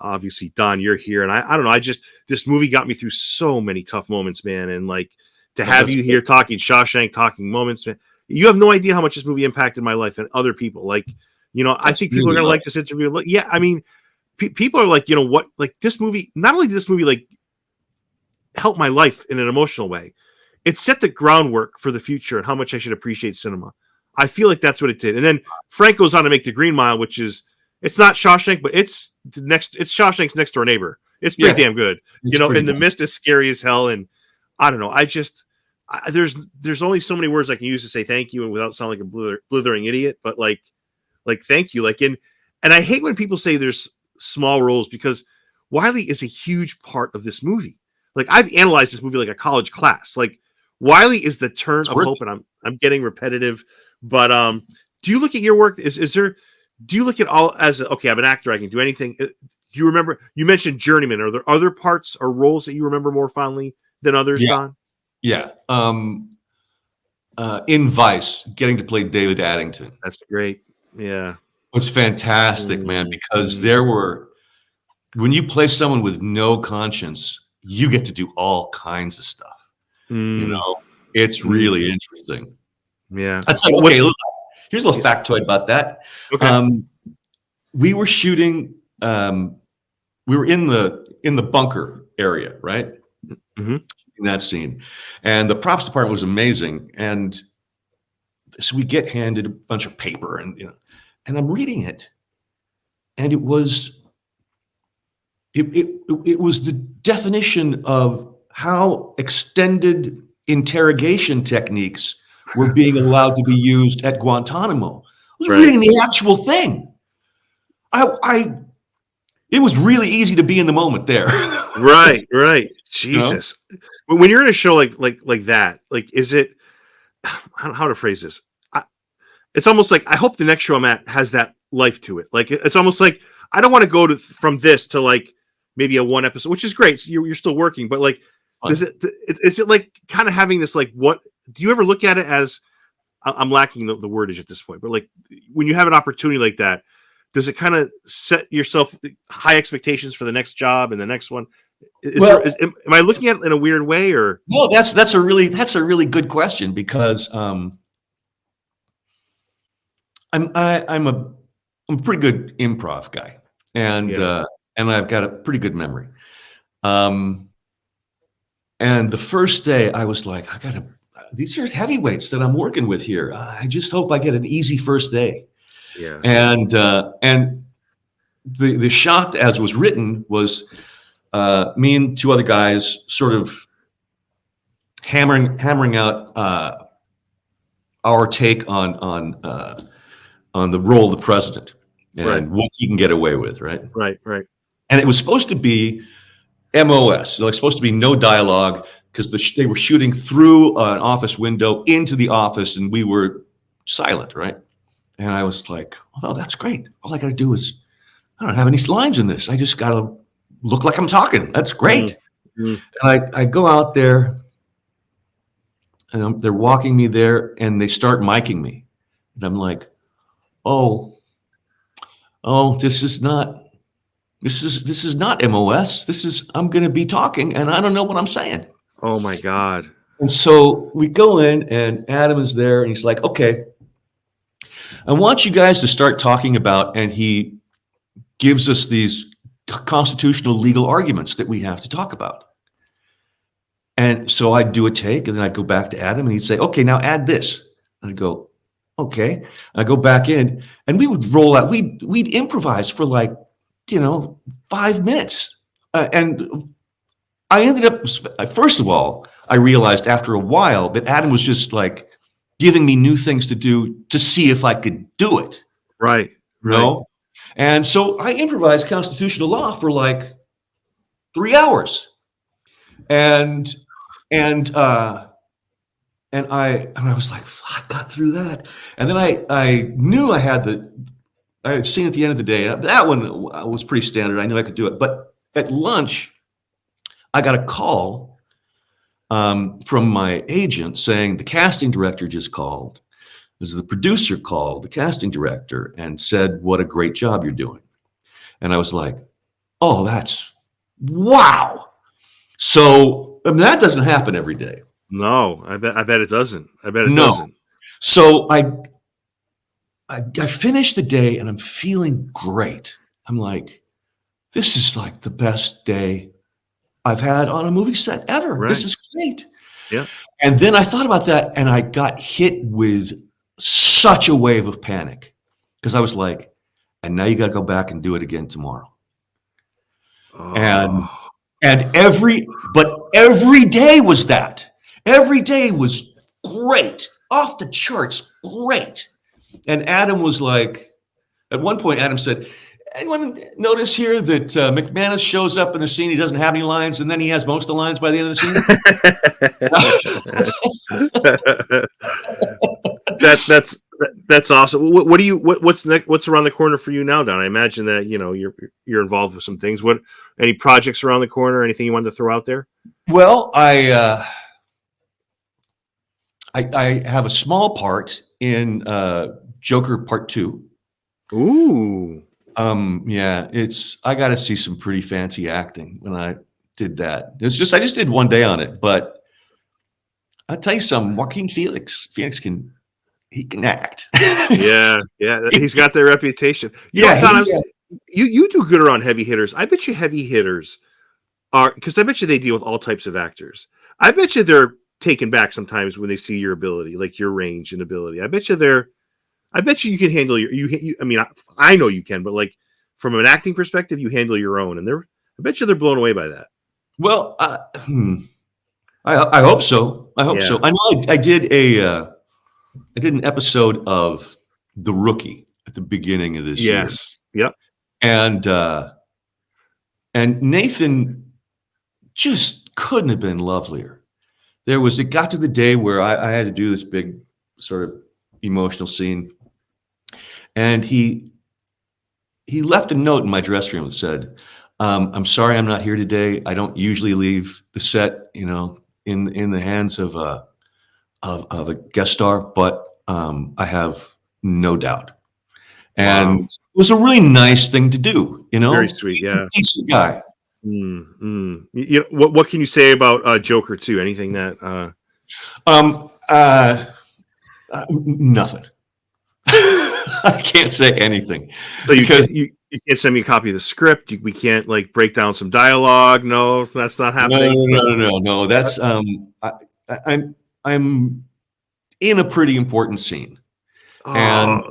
obviously, Don, you're here. And I don't know. This movie got me through so many tough moments, man. And like, to have you here talking Shawshank, talking moments, man, you have no idea how much this movie impacted my life and other people. Like, you know, I think people are going to like this interview. Yeah, I mean, people are like, you know what? Like, this movie, not only did this movie like help my life in an emotional way, it set the groundwork for the future and how much I should appreciate cinema. I feel like that's what it did. And then Frank goes on to make The Green Mile, which is, it's not Shawshank, but it's Shawshank's next door neighbor. It's pretty damn good. You know, and The Mist is scary as hell. And I don't know. There's only so many words I can use to say thank you and without sounding like a blithering idiot. But like thank you. Like, and I hate when people say there's small roles, because Wiley is a huge part of this movie. Like, I've analyzed this movie like a college class. Like, Wiley is the turn of hope, and I'm getting repetitive. But do you look at your work? Do you look at all as okay? I'm an actor. I can do anything. Do you remember? You mentioned Journeyman. Are there other parts or roles that you remember more fondly than others, Don? Yeah. In Vice, getting to play David Addington. That's great. Yeah. It was fantastic, man, because when you play someone with no conscience, you get to do all kinds of stuff. You know, it's really interesting. Yeah. I'll tell you, okay, look, here's a little factoid about that. Okay. We were shooting, we were in the bunker area, right? Mm-hmm. In that scene. And the props department was amazing. And so we get handed a bunch of paper, and you know, and I'm reading it. And it was the definition of how extended interrogation techniques were being allowed to be used at Guantanamo. I was reading the actual thing. It was really easy to be in the moment there. Right. Jesus. You know? When you're in a show like that, like, is it, how to phrase this? It's almost like, I hope the next show I'm at has that life to it. Like, it's almost like, I don't want to go from this to like maybe a 1 episode, which is great. So you're still working, but like, is it like kind of having this, like, what do you ever look at it as? I'm lacking the wordage at this point, but like, when you have an opportunity like that, does it kind of set yourself high expectations for the next job and the next one? Am I looking at it in a weird way, or no? That's a really good question, because I'm a pretty good improv guy, and I've got a pretty good memory. And the first day I was like, these are heavyweights that I'm working with here. I just hope I get an easy first day. Yeah. And the shot, as was written, was me and 2 other guys sort of hammering out our take on the role of the president and what he can get away with, right? Right. And it was supposed to be MOS, like supposed to be no dialogue, because they were shooting through an office window into the office, and we were silent, right? And I was like, "Oh, that's great. All I got to do is, I don't have any lines in this. I just got to look like I'm talking. That's great." Mm-hmm. And I go out there, and they're walking me there, and they start miking me, and I'm like, "Oh, this is not MOS. I'm going to be talking, and I don't know what I'm saying." Oh my God. And so we go in, and Adam is there, and he's like, "Okay, I want you guys to start talking about, and he gives us these constitutional legal arguments that we have to talk about. And so I'd do a take, and then I'd go back to Adam, and he'd say, okay, now add this. And I'd go, okay. And I'd go back in, and we would roll out. We'd improvise for 5 minutes. And I ended up, first of all, I realized after a while that Adam was just giving me new things to do to see if I could do it. Right. No. And so I improvised constitutional law for 3 hours. And I was like, I got through that. And then I knew I had seen at the end of the day, that one was pretty standard. I knew I could do it. But at lunch, I got a call from my agent saying the casting director just called. The producer called the casting director and said, what a great job you're doing. And I was like, oh, that's wow. So that doesn't happen every day. No, I bet it doesn't. I bet it doesn't. So I finished the day and I'm feeling great. I'm like, this is the best day I've had on a movie set ever. Right. This is great. Yeah. And then I thought about that and I got hit with such a wave of panic because I was like, and now you got to go back and do it again tomorrow. Oh. And every day was that. Every day was great, off the charts, great. And Adam was like, at one point, Adam said, anyone notice here that McManus shows up in the scene, he doesn't have any lines, and then he has most of the lines by the end of the scene? That's awesome. What's around the corner for you now, Don? I imagine that you're involved with some things. Any projects around the corner? Anything you wanted to throw out there? Well, I have a small part in Joker Part 2. Ooh. Yeah, I got to see some pretty fancy acting when I did that. I just did one day on it, but I'll tell you something. Joaquin Phoenix can act. yeah, he's got that reputation. You do good around heavy hitters. I bet you heavy hitters are, because I bet you they deal with all types of actors. I bet you they're taken back sometimes when they see your ability, like your range and ability. I bet you you can handle I know you can, but from an acting perspective, you handle your own, and I bet you they're blown away by that. Well, I hope so. I hope so. I know I did an episode of The Rookie at the beginning of this year. Yes. Yep. And Nathan just couldn't have been lovelier. It got to the day where I had to do this big sort of emotional scene. And he left a note in my dressing room that said, I'm sorry I'm not here today. I don't usually leave the set, in the hands of a guest star, but I have no doubt. And it was a really nice thing to do, Very sweet, yeah. Decent guy. What can you say about Joker 2? Anything that nothing. I can't say anything. So you can't send me a copy of the script. We can't break down some dialogue. No, that's not happening. No. That's I'm in a pretty important scene, and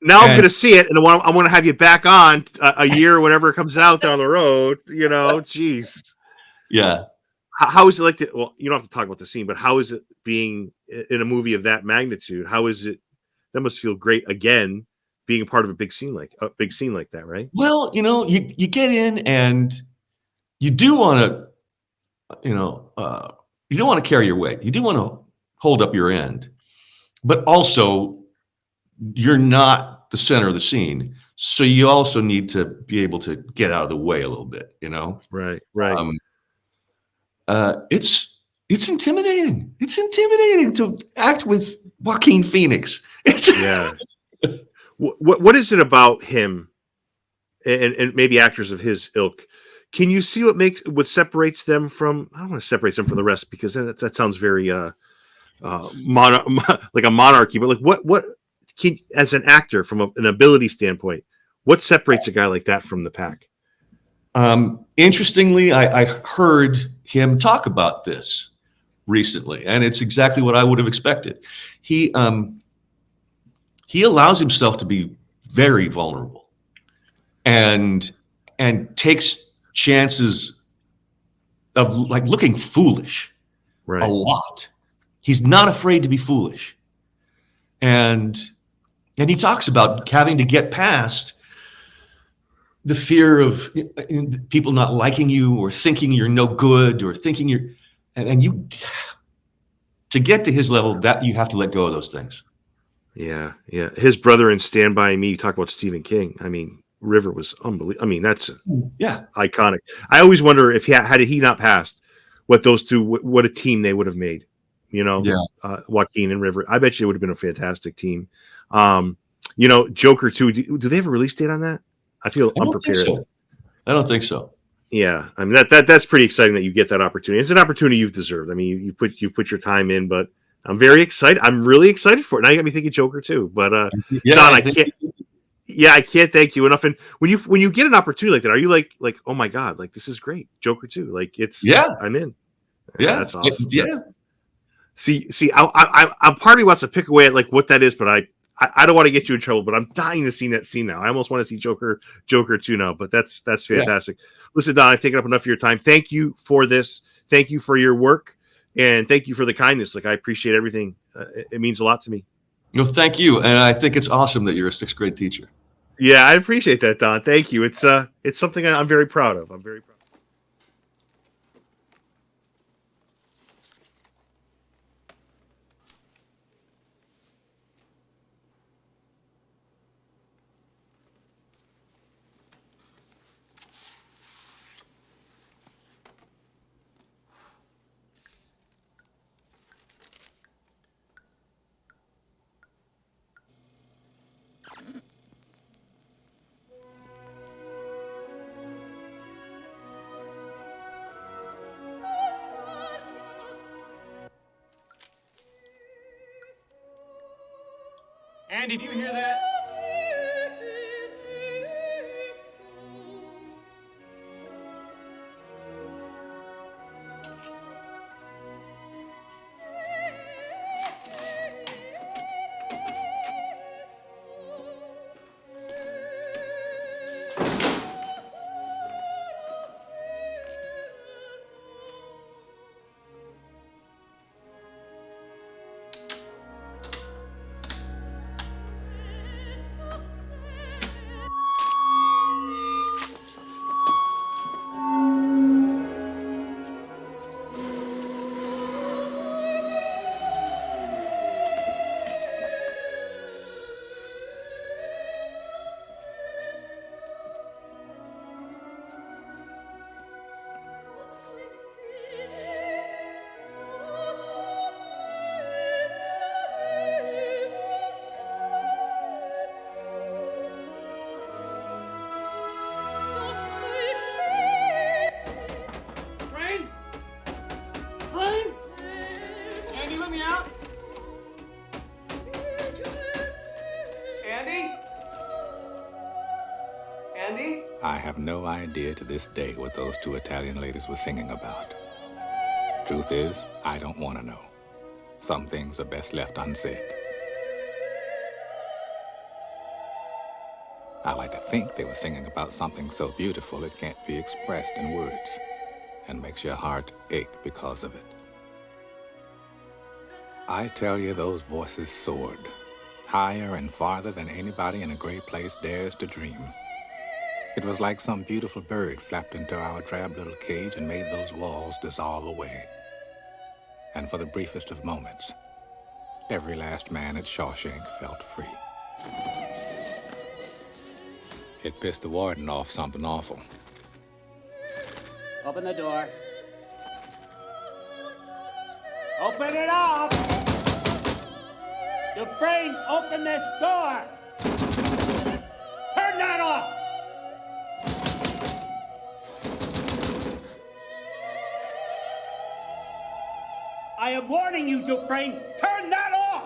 now I'm going to see it, and I want to have you back on a year, whenever it comes out down the road. Jeez. Yeah. How is it well, you don't have to talk about the scene, but how is it being in a movie of that magnitude? How is it? That must feel great again, being a part of a big scene like that, right? Well, you get in and you do want to, you don't want to carry your weight. You do want to hold up your end, but also you're not the center of the scene. So you also need to be able to get out of the way a little bit, Right. It's intimidating. It's intimidating to act with Joaquin Phoenix. Yeah. What is it about him and maybe actors of his ilk? Can you see what separates them from? I don't want to separate them from the rest, because that sounds very like a monarchy. But what as an actor, from an ability standpoint, what separates a guy like that from the pack? Interestingly, I heard him talk about this recently, and it's exactly what I would have expected. He allows himself to be very vulnerable, and takes chances of like looking foolish a lot. He's not afraid to be foolish, and he talks about having to get past the fear of people not liking you or thinking you're no good or thinking you're, and you, to get to his level, that you have to let go of those things. Yeah. His brother in Stand By Me, you talk about Stephen King. I mean, River was unbelievable. I mean, that's iconic. I always wonder if had he not passed, what those two, what a team they would have made. You know, Joaquin and River. I bet you it would have been a fantastic team. You know, Joker 2. Do they have a release date on that? I feel unprepared. I don't think so. Yeah, I mean that's pretty exciting that you get that opportunity. It's an opportunity you've deserved. I mean, you put your time in, but I'm very excited. I'm really excited for it. Now you got me thinking Joker too. But Don, I can't. Yeah, I can't thank you enough. And when you get an opportunity like that, are you like oh my god, like this is great, Joker 2. Like it's I'm in. Yeah, that's awesome. Yeah. See, I'm part of me wants to pick away at like what that is, but I don't want to get you in trouble, but I'm dying to see that scene now. I almost want to see Joker 2 now, but that's fantastic. Listen, Don, I've taken up enough of your time. Thank you for this. Thank you for your work, and thank you for the kindness. Like I appreciate everything. It means a lot to me. Well, thank you, and I think it's awesome that you're a 6th grade teacher. Yeah, I appreciate that, Don. Thank you. It's something I'm very proud of. I'm very proud. Andy, do you hear that? I have no idea to this day what those 2 Italian ladies were singing about. Truth is, I don't want to know. Some things are best left unsaid. I like to think they were singing about something so beautiful it can't be expressed in words, and makes your heart ache because of it. I tell you, those voices soared, higher and farther than anybody in a great place dares to dream. It was like some beautiful bird flapped into our drab little cage and made those walls dissolve away. And for the briefest of moments, every last man at Shawshank felt free. It pissed the warden off something awful. Open the door. Open it up! Dufresne, open this door! Turn that off! I am warning you, Dufresne, turn that off!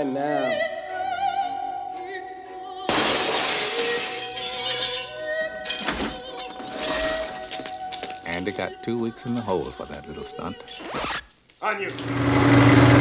time now. Andy got 2 weeks in the hole for that little stunt. On you.